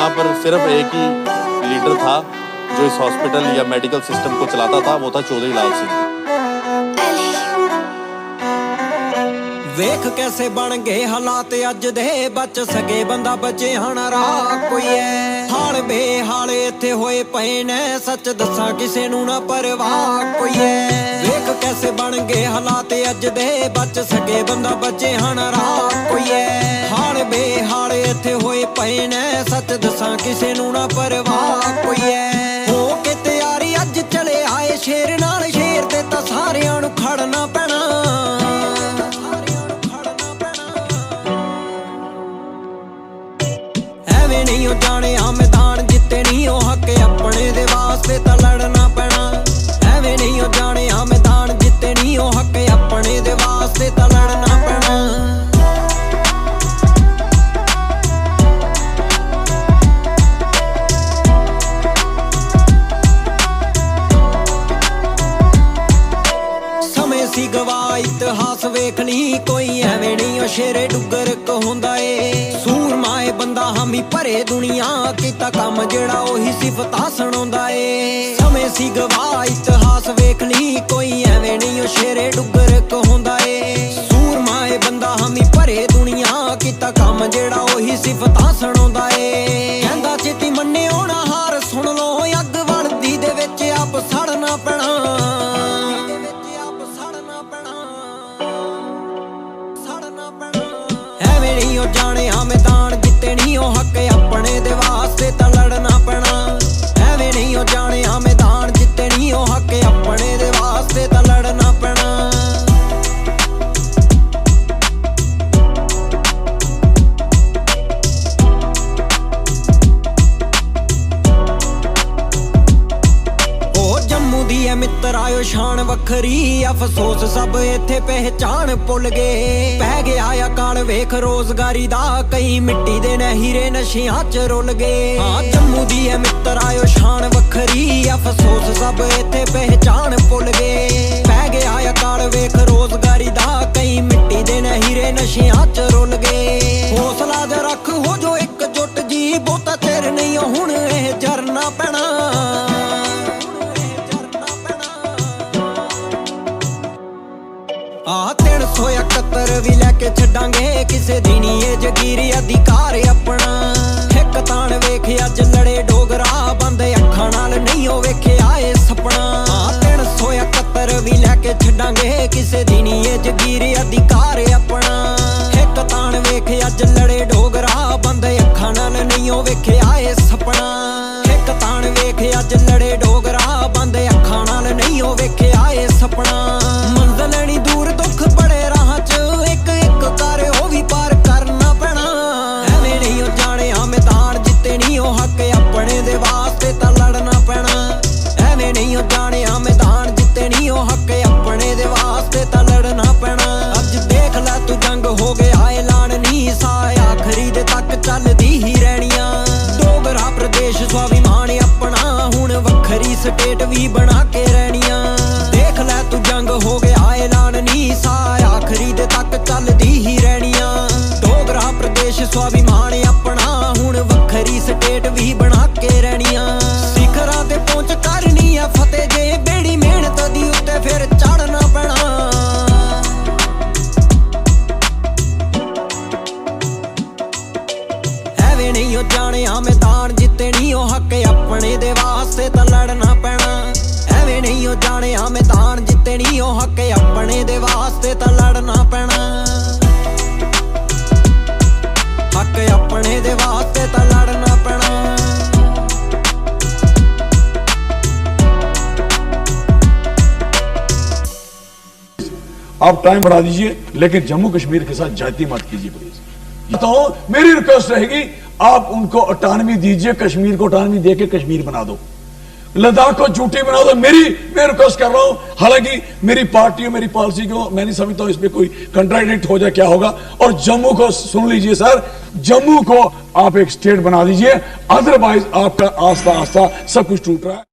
यहाँ पर सिर्फ एक ही लीडर था जो इस हॉस्पिटल या मेडिकल सिस्टम को चलाता था, वो था चौधरी लाल सिंह। वेख कैसे बन गए हालात अज दे, बच सके बंदा बचे हाना राह कोई है। हाल बेहाल इत्थे होए पए ने, सच दसा किसे नू ना परवाह कोई है। वेख कैसे बन गए हालात अज दे, बच सके बंदा बचे हाना राह कोई है। हाल बेहाल इत्थे होए पए ने, सच दसा किसे नू ना परवाह कोई है। हो के तैयारी अज चले आए शेर नाल, शेर ते तां सारियां नू खड़ना पैना। नहीं हो जाने आ मैदान जिते नहीं हो हक अपने दे वास्ते तां लड़ना पैना। एवें नहीं हो जाने आ मैदान जिते नहीं हो हक अपने दे वास्ते तां लड़ना पैना। समय सी गवाह इतिहास वेख ली, कोई एवें नहीं हो शेरे डुगर कहूंदा ए। सूरमाए बंदा हामी भरे दुनिया, कीता कम जेड़ा ओही सिफतां सुणाउंदा ए। समय सी गवाह इतिहास वेख ली, कोई एवें नहीं ओ शेरे डुगर कहूंदा ए। सूरमाए बंदा हामी भरे दुनिया, कीता कम जेड़ा ओही सिफतां सुणाउंदा ए। कहंदा चेती मन्ने होना हार, सुन लो अग वड़दी दे विच आप सड़ना पैना। एवें नहीं हो जाने आ मैदान जिते नहीं हो हक अपने दे वास्ते तां लड़ना पैना। एवें नहीं हो जाने आ मैदान जिते नहीं हो हक अपने दे वास्ते तां लड़ना पैना। मित्र आयो शान वखरी, अफसोस सब इत्थे पहचान भुल गए। पै गया अकाल वेख रोजगारी दा, कई मिट्टी दे ने हीरे नशियां च रुल गए। हाँ जम्मू दी है मित्र आयो शान वखरी, अफसोस सब इत्थे पहचान भुल गए। पै गया अकाल वेख रोजगारी दा, कई मिट्टी दे ने हीरे नशियां च रुल गए। हौसला ज रख हो जो एकजुट जी, बहुता चिर नहीं हुण इह जरना पैना। 371 भी लैके छड्डांगे, किसे दी नी ए जगीर अधिकार अपना। हिक तान वेख अज लड़े डोगरा, बंद अखां नाल नहीं हो वेख्या ए सपना। 371 भी लैके छड्डांगे, किसे दी नी ए जगीर अधिकार अपना। हिक तान वेख अज लड़े डोगरा, बंद अखां नाल नहीं हो वेख्या ए सपना। हिक तान वेख अज लड़े डोगरा, बंद अखां नाल नहीं हो वेख्या ए सपना। मंज़िल नहीं दूर दुख बड़े राह च, एक एक कर ओ भी पार करना पैना। एवें नहीं हो जाने आ मैदान जिते नहीं हो हक अपने दे वास्ते तां लड़ना पैना। एवें नहीं हो जाने आ मैदान जिते नहीं हो हक अपने दे वास्ते तां लड़ना पैना। अज देख लै तू जंग हो गया ऐलान नी, सा आखरी दे तक चलदी ही रहनियां। डोगरा प्रदेश स्वाभिमान अपना, हुण वखरी स्टेट भी बना के रहनियां। देख लै तू जंग हो गया ऐलान नी, सा आखरी दे तक चलदी ही रहनियां। डोगरा प्रदेश स्वाभिमान अपना, हुण वखरी स्टेट भी बना के रहनियां। शिखरां ते पहुंच करनी आ फतेह, जे बेड़ी मेहनत दी उत्ते फिर चढ़ना पैना। एवें नहीं हो जाने आ मैदान जिते नहीं हो हक अपने दे वास्ते तां लड़ना पैना। एवें नहीं हो जाने आ मैदान जिते नहीं हो हक अपने दे वास्ते तां लड़ना पैना। हक अपने दे वास्ते तां लड़ना पैना। आप टाइम बढ़ा दीजिए, लेकिन जम्मू कश्मीर के साथ जाति मत कीजिए प्लीज। तो मेरी रिक्वेस्ट रहेगी, आप उनको ऑटोनॉमी दीजिए, कश्मीर को ऑटोनॉमी देके कश्मीर बना दो, लद्दाख को झूठी बना दो। मैं रिक्वेस्ट कर रहा हूं, हालांकि मेरी पार्टी और मेरी पॉलिसी को मैं नहीं समझता हूं इसमें कोई कंट्राडिक्ट हो जाए क्या होगा। और जम्मू को सुन लीजिए सर, जम्मू को आप एक स्टेट बना दीजिए, अदरवाइज आपका आस्ता आस्ता सब कुछ टूट रहा है।